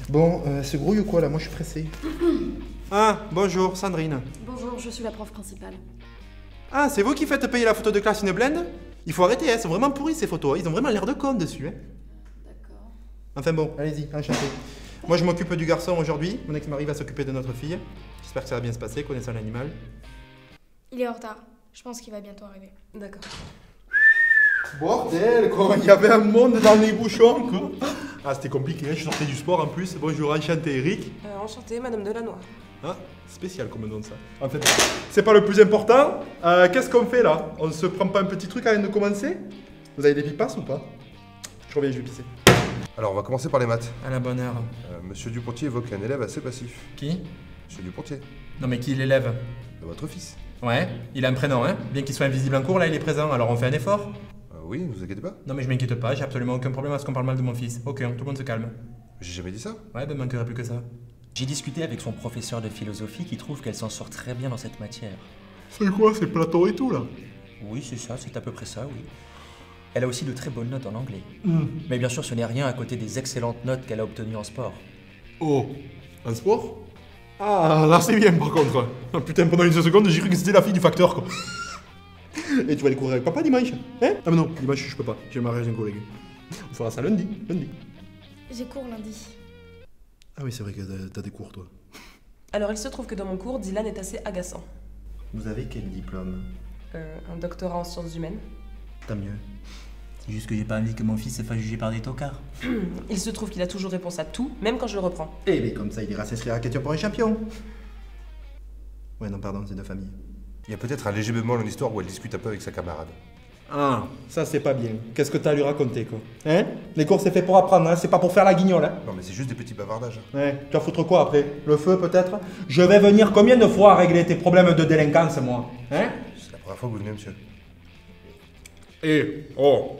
Bon, c'est grouille ou quoi là? Moi je suis pressé. Ah, bonjour, Sandrine. Bonjour, je suis la prof principale. Ah, c'est vous qui faites payer la photo de classe une blende? Il faut arrêter, hein, c'est vraiment pourri ces photos, ils ont vraiment l'air de cons dessus. Hein. D'accord. Enfin bon, allez-y, enchanté. Moi je m'occupe du garçon aujourd'hui, mon ex-mari va s'occuper de notre fille. J'espère que ça va bien se passer, connaissant l'animal. Il est en retard. Je pense qu'il va bientôt arriver. D'accord. Bordel, quoi, il y avait un monde dans les bouchons, quoi. Ah, c'était compliqué, hein, je sortais du sport en plus. Bonjour, enchanté Eric. Enchantée, Madame Delannoy. Ah, spécial comme nom ça. En fait, c'est pas le plus important. Qu'est-ce qu'on fait là? On se prend pas un petit truc avant de commencer? Vous avez des pipasses ou pas? Je reviens, je vais pisser. Alors, on va commencer par les maths. À la bonne heure. Monsieur Dupontier évoque un élève assez passif. Qui? Monsieur Dupontier, Non mais qui l'élève? de votre fils. Ouais, il a un prénom, hein. Bien qu'il soit invisible en cours, là il est présent, alors on fait un effort. Oui, ne vous inquiétez pas. Non mais je m'inquiète pas, j'ai absolument aucun problème à ce qu'on parle mal de mon fils. Ok, tout le monde se calme. J'ai jamais dit ça. Ouais, ben manquerait plus que ça. J'ai discuté avec son professeur de philosophie qui trouve qu'elle s'en sort très bien dans cette matière. C'est quoi, c'est Platon et tout là? Oui, c'est ça, c'est à peu près ça, oui. Elle a aussi de très bonnes notes en anglais. Mais bien sûr, ce n'est rien à côté des excellentes notes qu'elle a obtenues en sport. Oh, un sport? Ah, là c'est bien par contre. Oh, putain, pendant une seconde, j'ai cru que c'était la fille du facteur quoi. Et tu vas aller courir avec papa dimanche? Hein? Ah mais non, dimanche je peux pas, j'ai le mariage d'un collègue. On fera ça lundi. J'ai cours lundi. Ah oui, c'est vrai que t'as des cours toi. Alors, il se trouve que dans mon cours, Dylan est assez agaçant. Vous avez quel diplôme? Un doctorat en sciences humaines. Tant mieux. C'est juste que j'ai pas envie que mon fils se fasse juger par des tocards. Il se trouve qu'il a toujours réponse à tout, même quand je le reprends. Eh mais comme ça, il ira s'inscrire à la question pour un champion. Ouais, non, pardon, c'est de famille. Il y a peut-être un léger bémol en histoire où elle discute un peu avec sa camarade. Ah, ça c'est pas bien. Qu'est-ce que t'as à lui raconter quoi? Hein? Les cours c'est fait pour apprendre, hein? C'est pas pour faire la guignole, hein? Non, mais c'est juste des petits bavardages. Ouais, tu vas foutre quoi après? Le feu peut-être? Je vais venir combien de fois régler tes problèmes de délinquance moi? Hein? C'est la première fois que vous venez, monsieur. Eh, oh!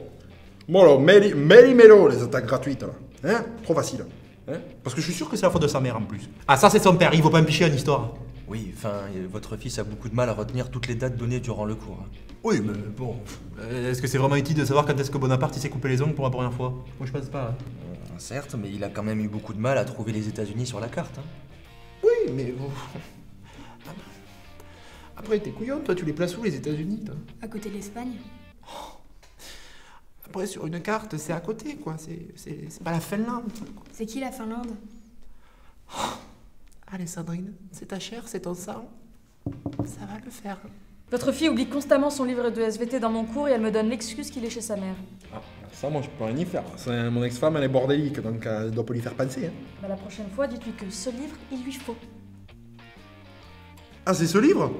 Bon alors, méli-mélo les attaques gratuites là. Hein? Trop facile. Hein? Parce que je suis sûr que c'est la faute de sa mère en plus. Ah ça c'est son père, il vaut pas me picher en histoire. Oui, enfin, votre fils a beaucoup de mal à retenir toutes les dates données durant le cours. Oui, mais bon. Est-ce que c'est vraiment utile de savoir quand est-ce que Bonaparte il s'est coupé les ongles pour la première fois? Moi je pense pas. Certes, mais il a quand même eu beaucoup de mal à trouver les États-Unis sur la carte. Oui, mais bon. Après, t'es couillon, toi, tu les places où les États-Unis, toi? À côté de l'Espagne. Après, sur une carte, c'est à côté, quoi. C'est pas la Finlande. Quoi. C'est qui la Finlande? Allez, Sandrine, c'est ta chair, c'est ton sang. Ça va le faire. Votre fille oublie constamment son livre de SVT dans mon cours et elle me donne l'excuse qu'il est chez sa mère. Ah, ça, moi, je peux rien y faire. Mon ex-femme, elle est bordélique, donc elle doit pas lui faire penser. Hein. Bah, la prochaine fois, dites-lui que ce livre, il lui faut. Ah, c'est ce livre?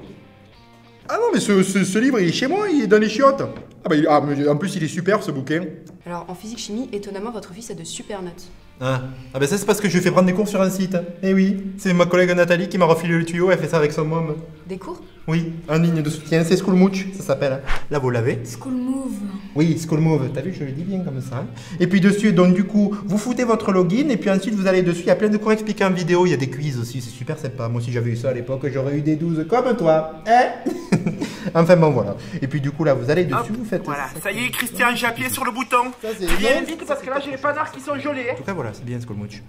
Ah non, mais ce livre, il est chez moi, il est dans les chiottes. Ah, bah, mais en plus, il est super, ce bouquin. Alors, en physique-chimie, étonnamment, votre fils a de super notes. Ah, ben ça, c'est parce que je lui fais prendre des cours sur un site. Eh oui, c'est ma collègue Nathalie qui m'a refilé le tuyau, elle fait ça avec son môme. Des cours? Oui, en ligne de soutien, c'est School Mooch, ça s'appelle. Là, vous l'avez? School Move. Oui, School Move, t'as vu, je le dis bien comme ça. Et puis dessus, donc du coup, vous foutez votre login et puis ensuite vous allez dessus, il y a plein de cours expliqués en vidéo, il y a des quiz aussi, c'est super sympa. Moi aussi j'avais eu ça à l'époque, j'aurais eu des 12 comme toi. Hein? Enfin bon, voilà. Et puis du coup, là, vous allez dessus, vous faites... Voilà, ça y est, Christian, j'ai appuyé sur le bouton. Ça, c'est Viens bon. vite parce que là, j'ai les panards qui sont gelés. En tout cas, voilà, c'est bien School Mooch.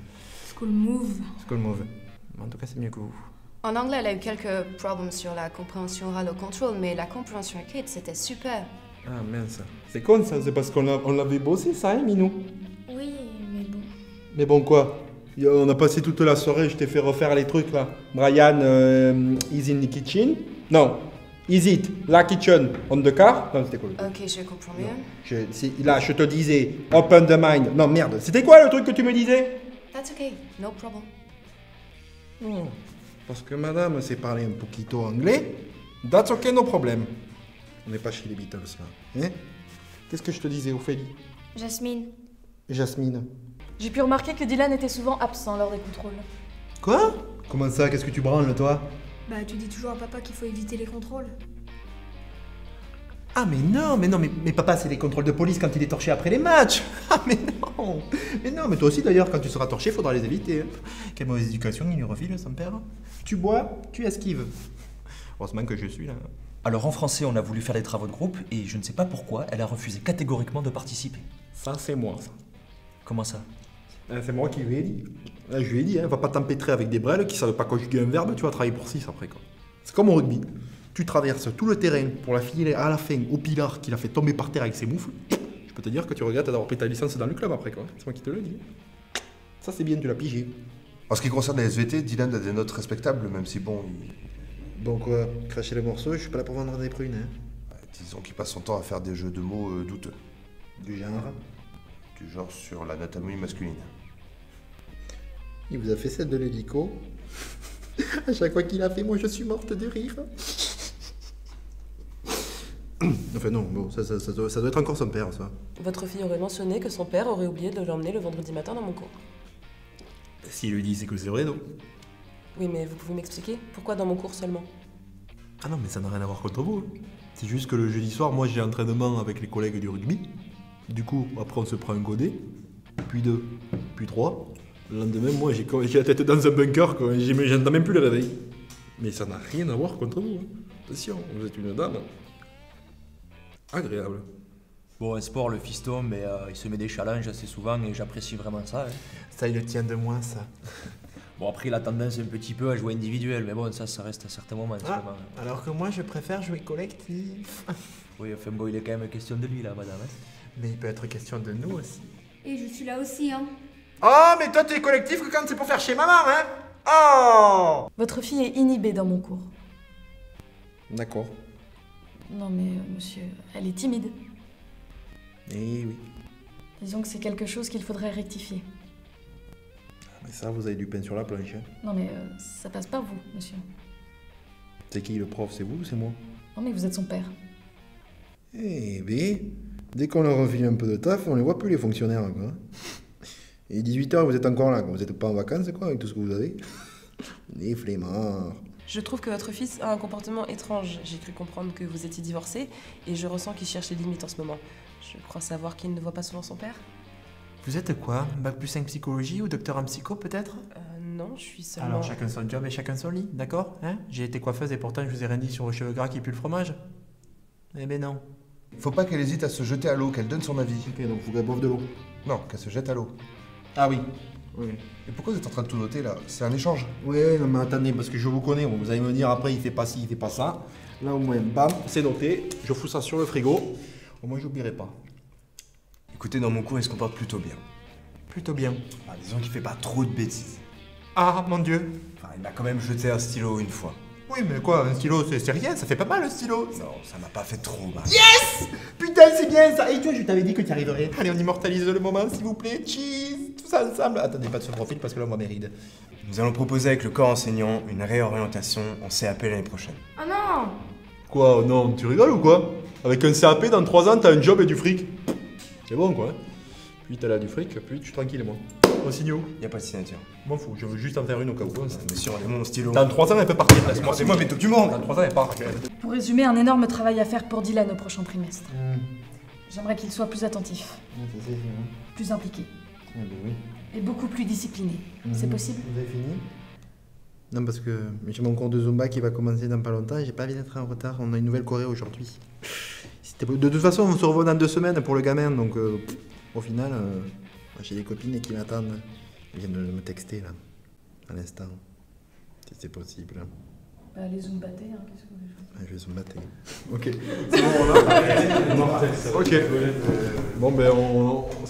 School Move. School Move. En tout cas, c'est mieux que vous. En anglais, elle a eu quelques problèmes sur la compréhension oral au contrôle, mais la compréhension écrite, c'était super. Ah mince. C'est con ça, c'est parce qu'on l'avait bossé ça, hein, Minou? Oui, mais bon. Mais bon, quoi? On a passé toute la soirée, je t'ai fait refaire les trucs là. Brian, is in the kitchen. Non. Is it la kitchen on the car? Non, c'était quoi le truc? Ok, je comprends mieux. Là, je te disais, open the mind. Non, merde. C'était quoi le truc que tu me disais? That's okay, no problem. Oh, parce que madame sait parler un poquito anglais. That's okay, no problem. On n'est pas chez les Beatles là. Hein? Qu'est-ce que je te disais, Ophélie? Jasmine. Jasmine. J'ai pu remarquer que Dylan était souvent absent lors des contrôles. Quoi? Comment ça? Qu'est-ce que tu branles, toi? Bah, tu dis toujours à papa qu'il faut éviter les contrôles. Ah mais papa c'est les contrôles de police quand il est torché après les matchs. Ah mais non, mais toi aussi d'ailleurs quand tu seras torché faudra les éviter. Quelle mauvaise éducation il lui refile son père. Tu bois, tu esquives. Heureusement que je suis là. Alors en français, on a voulu faire des travaux de groupe et je ne sais pas pourquoi, elle a refusé catégoriquement de participer. Ça c'est moi ça. Comment ça? C'est moi qui lui ai dit. Là, je lui ai dit, hein, va pas t'empêtrer avec des brels qui savent pas conjuguer un verbe, tu vas travailler pour 6 après quoi. C'est comme au rugby. Tu traverses tout le terrain pour la filer à la fin au pilar qui l'a fait tomber par terre avec ses moufles. Je peux te dire que tu regrettes d'avoir pris ta licence dans le club après quoi. C'est moi qui te le dis. Ça c'est bien, tu l'as pigé. En ce qui concerne les SVT, Dylan a des notes respectables, même si bon, Bon quoi, cracher les morceaux, je suis pas là pour vendre des prunes. Hein. disons qu'il passe son temps à faire des jeux de mots douteux. Du genre. Du genre sur l'anatomie masculine. Il vous a fait celle de l'hélico. À chaque fois qu'il a fait, moi je suis morte de rire. Enfin non, bon, ça doit être encore son père, ça. Votre fille aurait mentionné que son père aurait oublié de l'emmener le vendredi matin dans mon cours. S'il lui dit, c'est que c'est vrai, non? Oui, mais vous pouvez m'expliquer pourquoi dans mon cours seulement? Ah non, mais ça n'a rien à voir contre vous. Hein. C'est juste que le jeudi soir, moi j'ai entraînement avec les collègues du rugby. Du coup, après on se prend un godet, puis 2, puis 3. Le lendemain, moi j'ai la tête dans un bunker, quoi. J'entends même plus le réveil. Mais ça n'a rien à voir contre vous. Hein. Attention, vous êtes une dame. Agréable. Bon, un sport, le fiston, mais il se met des challenges assez souvent et j'apprécie vraiment ça. Hein. Ça, il le tient de moins, ça. Bon, après, il a tendance un petit peu à jouer individuel, mais bon, ça reste à certains moments. Ah, alors que moi, je préfère jouer collectif. Oui, enfin bon, il est quand même question de lui, là, madame. Hein. Mais il peut être question de nous aussi. Et je suis là aussi, hein. Oh, mais toi, t'es collectif que quand c'est pour faire chez maman, hein? Oh! Votre fille est inhibée dans mon cours. D'accord. Non mais, monsieur, elle est timide. Eh oui. Disons que c'est quelque chose qu'il faudrait rectifier. Mais ça, vous avez du pain sur la planche. Hein. Non mais, ça passe par vous, monsieur. C'est qui le prof? C'est vous ou c'est moi? Non mais vous êtes son père. Eh ben, dès qu'on leur refile un peu de taf, on les voit plus les fonctionnaires, quoi. Et 18h, vous êtes encore là, quoi. Vous n'êtes pas en vacances, quoi, avec tout ce que vous avez. Les flemmards. Je trouve que votre fils a un comportement étrange. J'ai cru comprendre que vous étiez divorcé et je ressens qu'il cherche les limites en ce moment. Je crois savoir qu'il ne voit pas souvent son père. Vous êtes quoi? Bac plus 5 psychologie ou docteur en psycho peut-être? Non, je suis seulement... Alors chacun son job et chacun son lit, d'accord hein? J'ai été coiffeuse et pourtant je vous ai rien dit sur le cheveu gras qui pue le fromage. Eh ben non. Faut pas qu'elle hésite à se jeter à l'eau, qu'elle donne son avis. Ok, donc faut qu'elle boive de l'eau. Non, qu'elle se jette à l'eau. Ah oui. Oui. Et pourquoi vous êtes en train de tout noter là? C'est un échange. Oui, non mais attendez, parce que je vous connais, vous allez me dire après il fait pas ci, il fait pas ça. Là au moins, bam, c'est noté, je fous ça sur le frigo. Au moins j'oublierai pas. Écoutez, dans mon cours, il se comporte plutôt bien. Plutôt bien. Enfin, disons qu'il fait pas trop de bêtises. Ah mon dieu. Enfin, il m'a quand même jeté un stylo une fois. Oui mais quoi, un stylo c'est rien, ça fait pas mal le stylo. Non, ça m'a pas fait trop mal. Yes! Putain, c'est bien ça! Et toi, je t'avais dit que tu arriverais. Allez, on immortalise le moment, s'il vous plaît. Cheese! Tout ça ensemble. Attendez, pas de ce profil parce que là, moi, mérite. Nous allons proposer avec le corps enseignant une réorientation en CAP l'année prochaine. Oh non! Quoi? Non, tu rigoles ou quoi? Avec un CAP, dans 3 ans, t'as un job et du fric. C'est bon, quoi. Puis t'as là du fric, puis je suis tranquille, moi. Au signaux. Y a pas de signature. M'en fous, je veux juste en faire une au cas où. Monsieur, rendez-moi mon stylo. Dans 3 ans, elle peut partir. Laisse-moi, Rendez-moi mes documents. Dans 3 ans, elle part. Pour résumer, un énorme travail à faire pour Dylan au prochain trimestre. J'aimerais qu'il soit plus attentif, plus impliqué et beaucoup plus discipliné. C'est possible? Vous avez fini? Non, parce que j'ai mon cours de Zumba qui va commencer dans pas longtemps et j'ai pas envie d'être en retard. On a une nouvelle choré aujourd'hui. De toute façon, on se revoit dans 2 semaines pour le gamin, donc au final, j'ai des copines qui m'attendent. Elles viennent de me texter là, à l'instant, si c'est possible. Bah, les zumbatés, hein, qu'est-ce que vous voulez? Je vais zumbater. Ok. C'est bon, là. Ok. Bon, ben, on